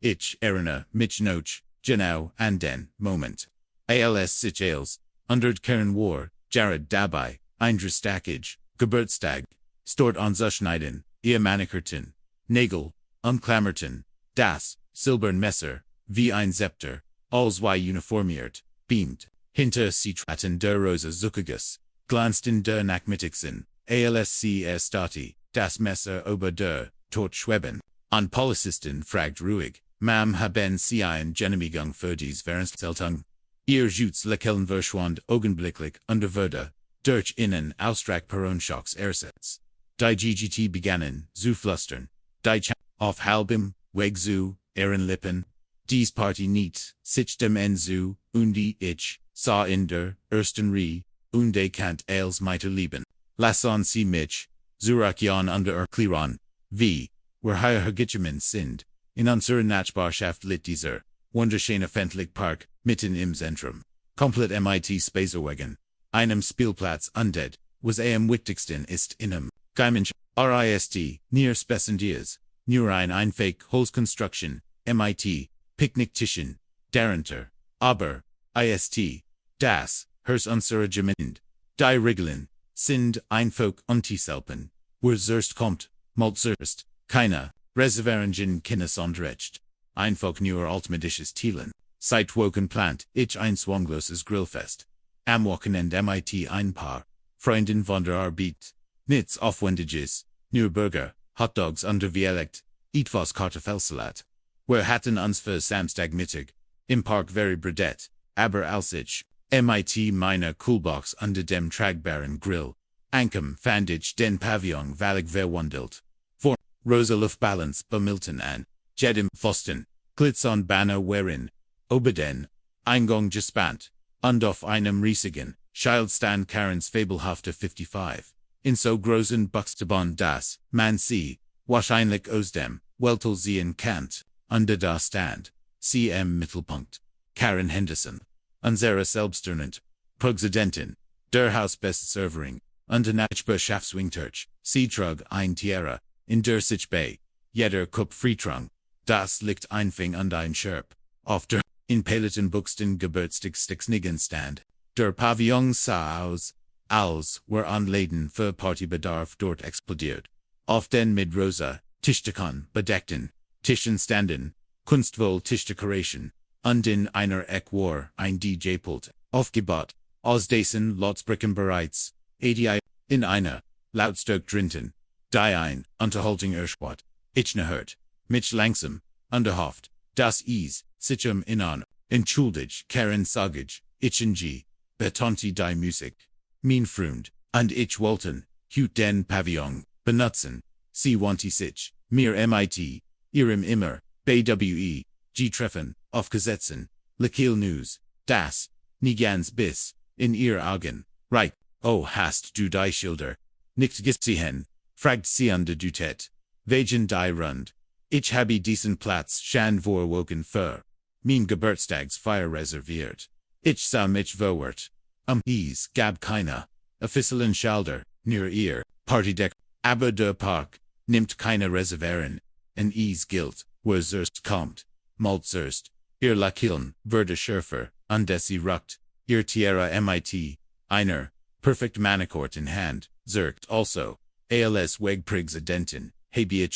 ich, Erina, mich noch, genau, and den, Moment. Als sich als, DeutscheKaren war, Jared dabei, Eindrastakage, Geburtstag, stort anzuschneiden, ihr Manikerten, Nägel, unklammerten, das, silbern Messer, wie ein Zepter, als wie uniformiert, beamt, hinter sie traten der Rose zuckiges, glanzten der Nachmittagsen, als sie stati, das Messer ober der, tot schweben. An Polizisten fragt ruhig, Mam haben Sie ein Genehmigung für dies Verhandlung? Ihr Schutz lekellen verschwand augenblicklich unter Würde, durch innen Austrag Peronschocks ersetzt. Die GGT begannen, zu flüstern, die auf halbem, Weg zu, ihren Lippen. Dies Party nicht, sich dem Enzu, die ich, sah in der, ersten Rie, de Kant als Meinte lieben. Lassen Sie mich, Zurakian unter erklären, wie, wir hier hergekommen sind, in unserer Nachbarschaft litt dieser, wunderschöne öffentliche Park, mitten im Zentrum. Komplett MIT Spacewagen. Einem Spielplatz undead, was am wichtigsten istinem, Geimensch, RIST, near Specendias, nur ein Einfache Holzkonstruktion, MIT, Picknicktischen, darunter, aber, IST, das, Hers unsere Gemeinde, die Regeln, sind einfach untiselpen, wo zuerst kommt, mal zuerst, keiner, Reserveringen Kindes Recht. Einfach nur altmodisches Thielen. Seit Wochen plant ich ein swangloses Grillfest. Am Wochenende MIT ein paar Freunden von der Arbeit. Nichts Aufwendiges, nur Burger, Hotdogs und Dialekt, etwas Kartoffelsalat. Wir hatten uns für Samstagmittag im Park very bredett, aber als ich MIT meine Coolbox unter dem tragbaren Grill ankam fand ich den Pavillon völlig verwandelt. Rosa Luftballons bemilten an, jedem Pfosten, Glitzern Banner werin, Obeden, Eingang gespannt, und auf einem riesigen, Schildstand Karens fabelhafte 55, in so großen Buchstaben dass man sie, wahrscheinlich aus dem, Weltel sehen kann, unter da stand, CM Mittelpunkt, Karen Henderson, unsere selbsternannte Präsidentin, der Hausbestserverin, unter Nachbarschaftswingturch, sie trug ein Tiara, in der sich bei jeder Kup Frietrung, das liegt einfach und ein Scherb, auf der, in Peloton Buxton Geburtstagskonflikt, der Pavillon sah aus, als were Anladen für Partybedarf dort explodiert. Auf den mit rosa, Tischdecken bedeckten, Tischen standen, kunstvoll Tischdekoration, und in einer Eck war ein DJ-Pult, aufgebaut, aus dessen Lautsprechen bereits, ADI, in einer, Lautstärke drinten, die ein, Unterhaltung erspart, ich hört, mich langsam, unterhofft, das sich Innern, entschuldig, Karen sagig, ich betonte die Musik, mein Freund, und ich wollten, hut den Pavillon, benutzen, sie wandte sich, mir MIT, ihrem immer, BWE, treffen, aufgesetzen, Lekil News, das, nie ganz bis, in ihr Augen, reich, oh hast du die Schilder, nicht gesehen, fragt sie an de Dutet, wegen die Rund, ich habe diesen Platz schon vorwogen für, mein Geburtstagsfeier reserviert, ich sah mich verwirrt, es gab keine, offiziellen Schalter, nur ihr, Partydeck, aber der Park, nimmt keine Reservieren, en es gilt, wo zuerst kommt, mal zuerst, ihr Lakiln, wurde schärfer, und sie ruckt, ihr Tiara MIT, einer, perfect Manikort in Hand, zirkt also, als Wegpräsidentin, habe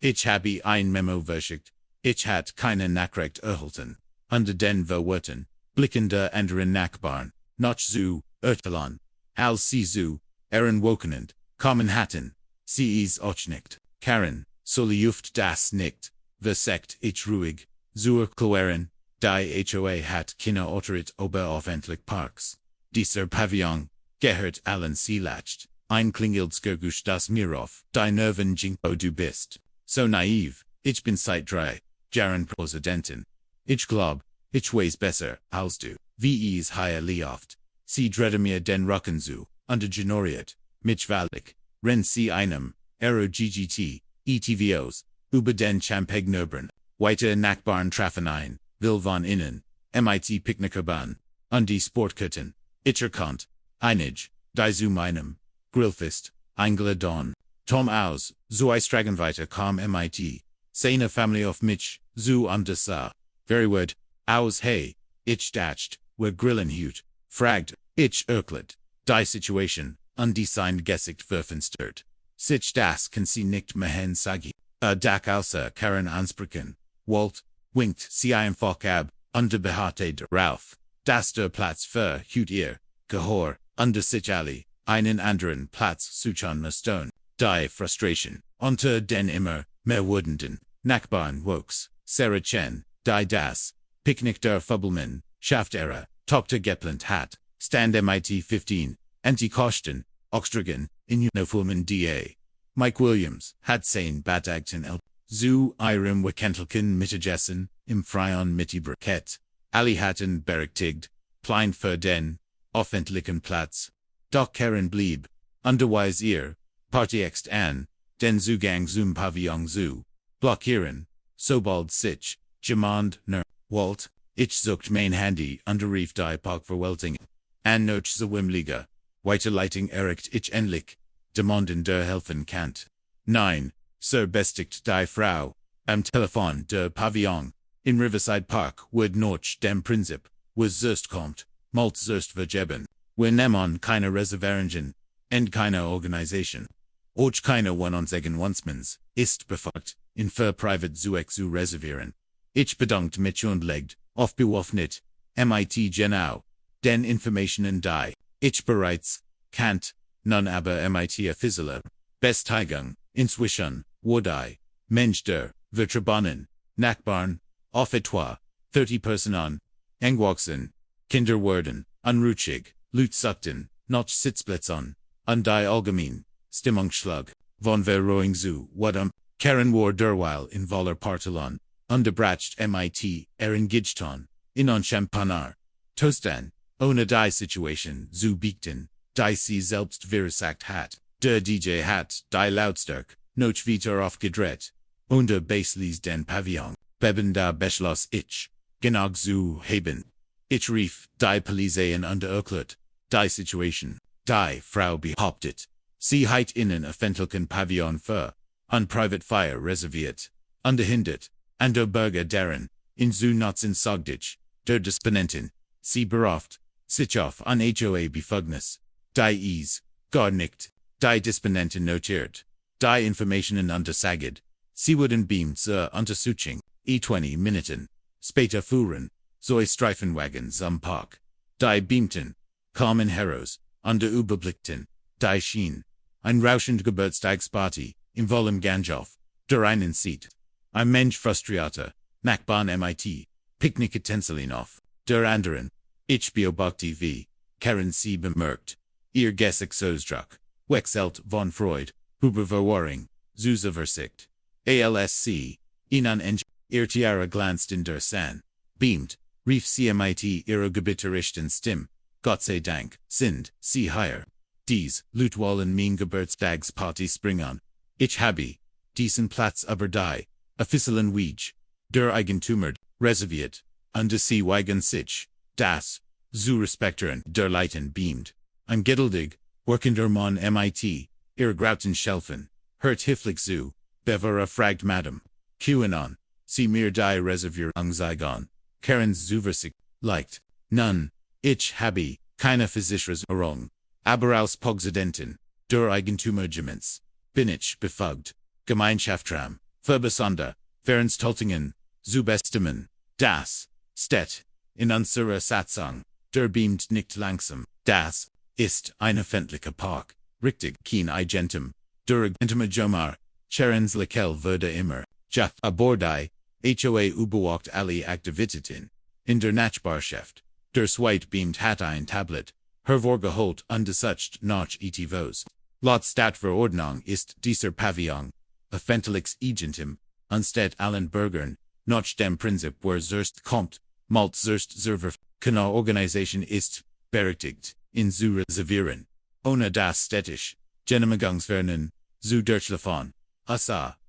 ich habe ein Memo verschickt, ich hat keine Nachricht erhalten, unter den Verwirrten, blickende anderen Nachbarn, noch zu, urteilen, als sie zu, wochenend, kommen hatten, sie es auch nicht, Karen, so lieft das nicht, versekt ich ruhig, zu erklären, die HOA hat keine Autorit ober öffentlich Parks, dieser Pavillon, gehört allen sie lacht. Ein Klingeldsgergusch das mir auf, die Nerven Jinko du bist. So naiv, ich bin seit 3 Jahren Präsidentin. Ich glaub, ich weiß besser, als du, wie es hier lieft. Sie drehte mir den Rücken zu, untergenoriert, mich wahrlich, renn sie einem, GGT, ETVOs, über den Champagnebern, weite Nachbarn trafen ein, will von innen, MIT Picknickerbahn, und die Sportketten, ich erkannt, einig, die zu meinem, Grillfest, eingeladen, Tom aus, so Stragenweite kam MIT, Seine family of Mitch, zu sa. Very word, aus hey, ich datcht, we grillen hut, fragd, ich erklet, die situation, undesigned gesicht verfinstert. Sich das kann sie nicht mehen sagi. Dak außer Karen ansprechen. Walt, winkt sie einfach ab, behartet Ralph. Das der Platz für hut ihr, gehor, sich alle, einen anderen Platz suchen müssten. Die Frustration, unter den immer, mehr wurdenden, Nachbarn wuchs, Sarah Chen, die das, Picknick der Fabelmann, schafft Tochter geplant hat, Stand MIT 15, Anti-Kosten, Oxtragen, in Uniformen DA. Mike Williams, hat sein Batagten zu ihrem Wekentlichen Mittagessen, im Freien Mittibreket, Ali hatten berechtigt, Plein für den, öffentlichen Platz. Doch Karen blieb, underweis ihr, Partiext an, den Zugang zum Pavillon zu, blockieren, sobald sich, jemand, Walt, ich sucht mein Handy, rief die Verwaltung. An noch zur Wimliga, weiterleitung erreicht ich endlich, demanden der helfen Kant. Nein, Sir bestigt die Frau, am Telefon der Pavillon, in Riverside Park, would noch dem Prinzip, was zuerst kommt, malt zuerst vergeben, wir nehmen keine Reserveringen, and keine Organisation. Och keine von unseren Wansmans, ist befugt, in für private zu reservieren. Ich bedankt mich und legt, auf bewaffnet, MIT genau, den Informationen die, ich bereits, Kant, nun aber MIT offizielle, Bestigung, inzwischen, wurde, Mensch der, Vertrabanen, Nachbarn, auf etwa, 30 Personen, engwachsen, Kinder wurden, unruhig, Lut suchten, noch Sitzplätzen, die allgemein, Stimmungsschlag, von Verroing zu, Karen war derweil in voller Partelon, unterbracht MIT, Gidgeton, in Champanar, Tostan, ohne die Situation zu bieten, die sie selbst versagt hat, der DJ hat die Lautstärke, noch wieder aufgedreht, Basslies den Pavillon, beben da beschloss ich, genug zu haben. Ich rief, die Polizei erklärt, die Situation, die Frau behauptet, sie hat innen öffentlichen Pavillon für, private fire reserviert, hindert, der Bürger deren, in zu nutzen sagdich, der Disponentin, sie berauft, sich auf HOA-Befugnis, die gar nicht, die Disponentin notiert, die Informationen untersagt, sie wurden beamt zur Untersuchung, 20 Minuten, später fuhren, Streifenwagens am Park, die beamten, kamen heraus, überblickten, die schien, ein rauschend Geburtstagsparty, im vollem Gangauf, der einen sieht, ein Mensch frustrierter, Nachbarn MIT, Picknickutensilien auf, der anderen, ich beobachte wie, Karen sie bemerkt, ihr Gesichtsausdruck, wechselt von Freud, über Verwahrung, zu Versicht, ALSC, ihnen ihr Tiara glanzt in der San, beamt, rief sie MIT ihre gebitterichten Stimme, Gott sei Dank, sind sie hier. Dies, Lutwallen mein Geburtstagsparty springen. Ich habe, diesen Platz aber die, offiziellen Weg, der Eigentümer, reserviert, sie weigen sich, das, zu respektieren, der Leiten beamt. Ein geduldig, workender Mann MIT, ihr grauten Schelfen, hört Hifflich zu, Bevera fragt Madame, QAnon, sie mir die Reservierung zeigen, Karen's Zuversicht, leicht, nun, ich habe, keine Versicherung, aber aus Pogsidenten, der Eigentümergemens, bin ich befugt, Gemeinschaftsraum, Verbesonder, Veranstaltungen, zu bestimmen, das, steht, in unserer Satzung, der beamt nicht langsam, das, ist, ein öffentlicher Park, richtig, kein Eigentum, der Eigentümer Karen's Lekel würde immer, ja, abordei, HOA überwacht alle Aktivitäten, in der Nachbarschaft, der Zweit beamt hat ein Tablet, hervorgeholt untersucht nach ETVs. Laut Stadtverordnung ist dieser Pavillon, öffentliches Eigentum, anstatt allen Bürgern, nach dem Prinzip wer zuerst kommt, malt zuerst Server, keine Organisation ist, berechtigt, in zu reservieren, ohne das städtisch, Genehmigungsverfahren, zu durchlaufen,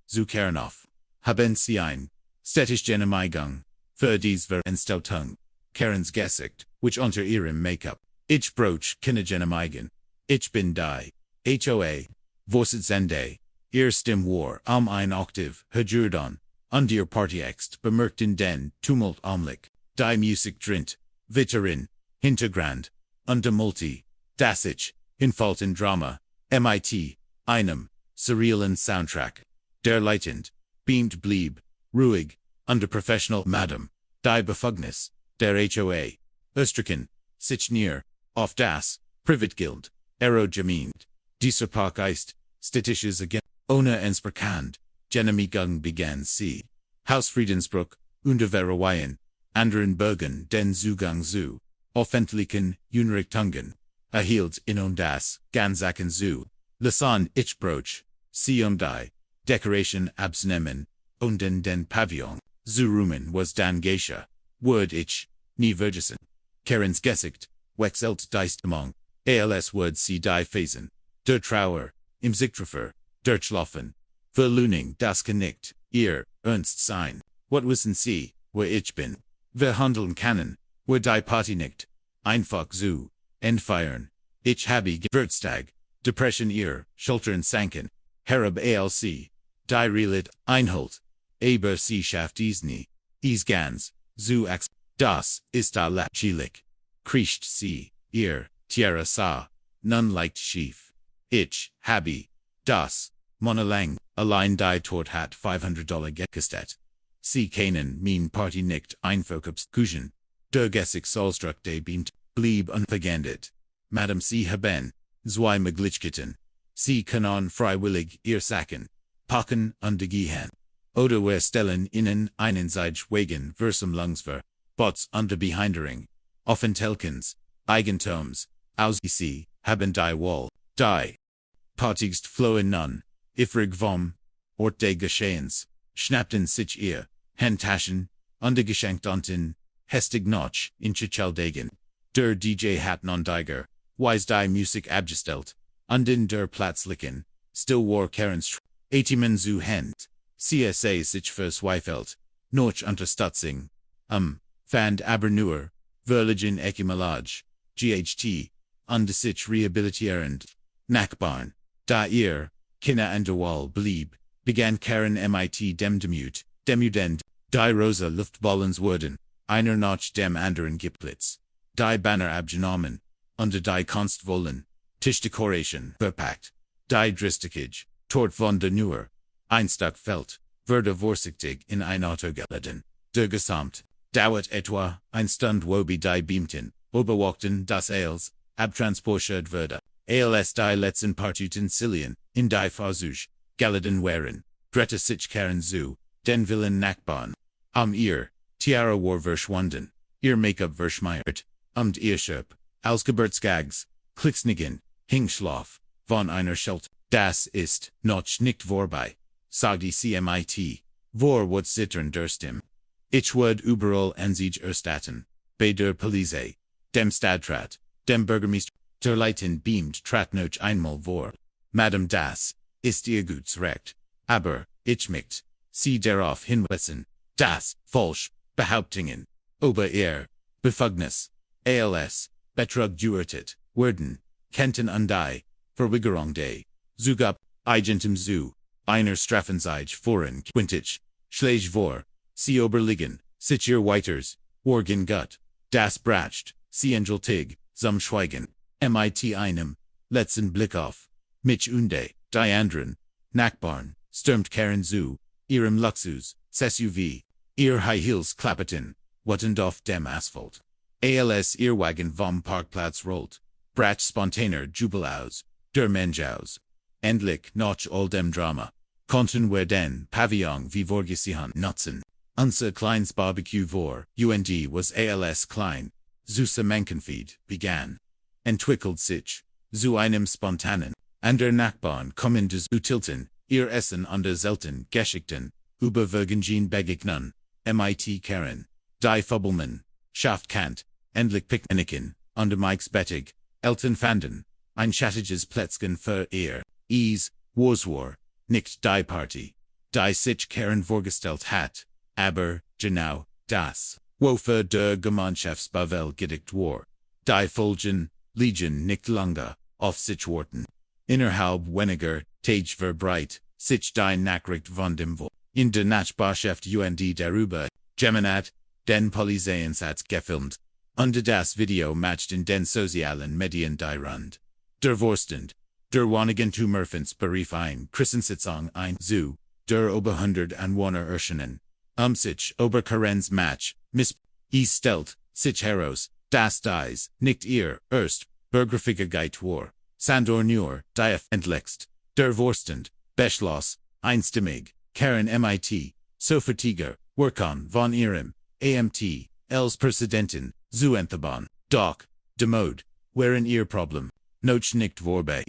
zu Kernauf, haben sie ein, städtisch Genehmigung, für dies Veranstaltung, Karen's Gesicht, which unter ihrem Make-up, ich broch keine Genehmigung, ich bin die, HOA, Vorsitzende, ihr Stimme war, ein Oktav, Hejurdan, und ihr Partiext bemerkt in den Tumult Augenblick, die Musik drinnt, Witterin, Hintergrund, unter Multi, das Ich, in Drama, Meinte, einem, surrealen Soundtrack, der leitend, beamt blieb, ruhig, under professional Madam, die Befugnis, der HOA, Österreich, sich near, auf das, Privatgild, gemeint, dieser Parkgeist, städtisches again, ohne Ensprechend, Genehmigung begann sie, Hausfriedensbruch, Unterverweyen, anderen Bergen den Zugang zu, öffentlichen Einrichtungen, erhielt in das, Ganzaken zu, lassen ich Broch, sie die, Decoration abzunehmen, und in den Pavillon, zu rumen was dann Geisha, word ich, nie vergessen, Karens Gesicht, wechselt deist among, als word sie die Phasen, der Trauer, im Sichttreffer, der Schlafen, Verlöhnung das Knicht, ihr, ernst sein, what wissen sie, wo ich bin, wir handeln können, wo die Party nicht, einfach zu, entfeiern, ich habe Geburtstag, Depression ihr, Schultern sanken, herab alc, die Relit, einholt, aber sie schafft es nie, es ganz, zu ax, das ist da lachlich, kriecht sie, ihr, Tierra sa, nun leicht schief, ich habe, das, monatelang, allein die Tort hat $500 gekostet. Sie kennen mein Party nicht einfach abskuschen, der Gesicht Solstruck beamt, blieb unverwendet. Madam sie haben, zwei Möglichkeiten. Sie können freiwillig ihr Sachen, packen und gehen. Oder wir stellen ihnen einen Seitwegen Versammlungsver, Bots unter Behindering, Offentelkens, Eigentums, aus sie, haben die Wall, die Partigst flohen nun, ifrig vom, Ort des Geschehens, schnappten sich ihr, Handtaschen, untergeschenkt unten, hestig noch, in Chichaldagen, der DJ hat non diger, wise die Musik abgestellt, und in der Platzlichen, still war Karens, Atimen zu Hand, CSA sich verzweifelt, noch Unterstützung, fand aber nur, Verligen Ekimalage, GHT, und sich rehabilitierend, Nachbarn, da ihr, Kinder an der Wall blieb, begann Karen mit dem Demudend, die rosa Luftballons wurden, einer nach dem anderen geblitzt, die Banner abgenommen, unter die Kunstwollen, Tischdekoration verpackt, die Dristigkeit, Tort von der Nur, Einstück fällt, wurde vorsichtig in ein Auto geladen, der Gesamt, dauert etwa, ein Stund wobi die beamten, oberwalkten das Als, abtransportiert wurde, als die letzten Partiten Silien, in die Versuch, geladen waren, drehte sich Karen zu, den Willen Nachbarn, ihr, Tiara war verschwunden, ihr Make-up verschmiert, ihr Schöp, als Geburtstags, Klicksnigen, Hingschlaf, von einer Schuld, das ist, noch nicht vorbei, sagte sie mit, vor wat zittern durstim. Ich would überall an sich erstatten, bei der Polizei, dem Stadtrat, dem Bürgermeister, der Leiten beamt trat noch einmal vor, Madame das, ist ihr gutes Recht, aber, ich möchte, sie darauf hinweisen, dass, falsch, Behauptungen, über ihr, Befugnis, als, Betrug geurteilt, werden, könnten und die, Verweigerung des, Zugab, Eigentum zu, einer Strafenzeit voran quintig, schlägt vor, sie oberliegen, sich ihr weiters, Organ gut, das bracht, sie engeltig, zum Schweigen, mit einem, letzten Blick auf, mich und die anderen, Nachbarn, stürmt Karen zu, ihrem Luxus, SUV, ihr High Heels klapperten, wattend auf dem Asphalt. Als ihr Wagen vom Parkplatz rollt, brach spontaner Jubel aus, der Mensch aus. Endlich noch all dem Drama, konnten wir den Pavillon wie vorgesehen nutzen. Unser kleines Barbecue vor, und was als klein, süße Menkenfeed, begann. Entwickelt sich, zu einem spontanen, an der Nachbarn kommen des Utilten, ihr Essen an der selten geschickten, überwögenden Begegnung, mit Karen, die Fabelmann, schafft Kant, endlich Picknicken, an der Mikes Bettig, Eltern fanden, ein schattiges Plätzchen für ihr, war, nicht die Party, die sich Karen vorgestellt hat, aber, genau, das, wofür der Gemeinschaftsbevel gedickt war, die Folgen, liegen nicht lange, auf sich warten. Innerhalb weniger, Tage verbreitet, sich die Nachricht von dem in der Nachbarschaft und darüber, Geminat, den Polizeieinsatz gefilmt, und das Video matched in den sozialen Medien die Rund. Der Vorstand, der Wohneigentumsverein ein, Christensitzung ein, zu, der Oberhundertanwohner erscheinen, sich HOA-Karens Match, stellt, sich heraus, das dies, nicht ihr, erst, Bürgerfähigkeit war, Sandor nur, die öffentlichst, der Vorstand, beschloss, einstimmig, Karen Meinte, sofortiger, Wirkung von ihrem, Amt, als Präsidentin, zu enthaben, doch, demode, wären ihr Problem, noch nicht vorbei,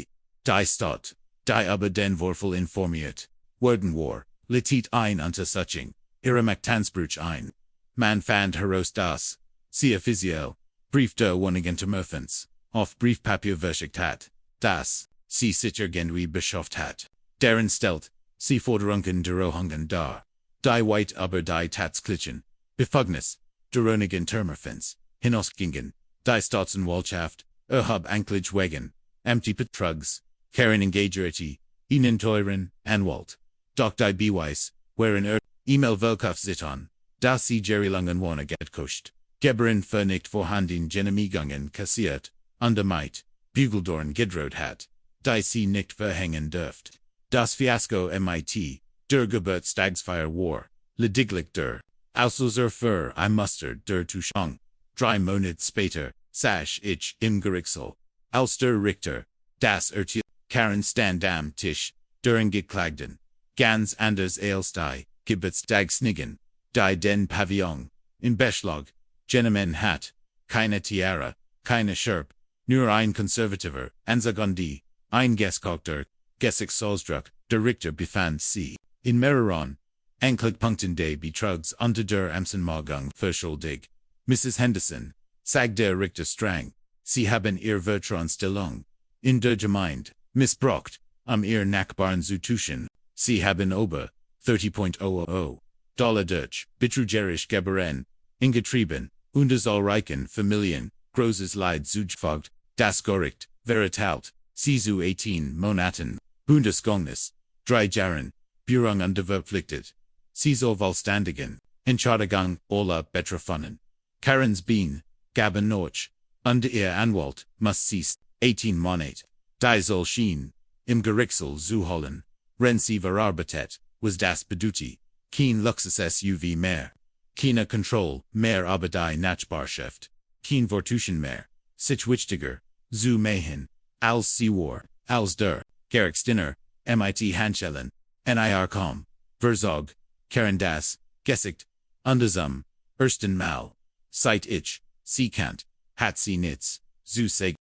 die Stadt, die aber den Würfel informiert, worden war, litet ein Untersuchung, ihrem Aktanspruch ein, man fand heraus das, sie offiziell, Brief der Wohneigentumsvereins, auf Briefpapier verschickt hat, das, sie sich irgendwie beschafft hat, deren stellt, sie Forderungen der Rohungen dar, die weit aber die Tatsklichen, Befugnis, der Wohneigentumsvereins, hinausgingen, die Staatsanwaltschaft, Anklich wegen, Betrugs, Karen Engagerity, ihnen teuren, Anwalt, doch die Beweis, waren E-Mail Volkaufsitan, dass sie jahrelangen Wohnegeld kostet, Geberen für nicht vorhanden Genehmigungen kassiert, und damit, Bügeldorn gedroht hat, die sie nicht verhängen dürft. Das Fiasko MIT, der Geburtstagsfeier war, lediglich der Auslöser für ein Muster der Tuschung. 3 Monate später, saß ich im Gerichtssaal, als der Richter, das Urteil, Karen stand am Tisch, der Angeklagten, ganz anders als die Geburtstagsnigen, die den Pavillon, in Beschlag, genommen hat, keine Tiara, keine Schärpe, nur ein konservativer, Ansagondi, ein Geskochter, Gesichtsausdruck, der Richter befand sie, in mehreren, Anklagepunkten des Betrugs unter der Amtsanmaßung verschuldig. Mrs. Henderson, sagt der Richter streng, sie haben ihr Vertrauensstellung, in der Gemeinde, missbraucht, ihr Nachbarn zu täuschen, sie haben über, $30,000, durch, betrügerisch Gebaren, ingetrieben, und zahlreichen Familien, großes Leid zugefügt, das Gericht, verurteilt, sie zu 18 Monaten, Bundesgefängnis, 3 Jahren, Berufung unterverpflichtet, sie soll vollständigen, Entschädigung aller Betroffenen. Karens Bean, gaben noch, und ihr Anwalt, muss sie 18 Monate, die soll schien, im Gerichtssaal zu holen, wenn sie verarbeitet, was das bedeutet, kein Luxus-SUV mehr, keine Kontrolle mehr über die Nachbarschaft, kein Vortuschen mehr, sich wichtiger, zu machen, als sie war, als der Gerichtsdiener, MIT Handschellen, NIR Verzog, Karen das, Gesicht, und ersten Mal, seit ich, sie kennt, hat sie nichts, zu sagen.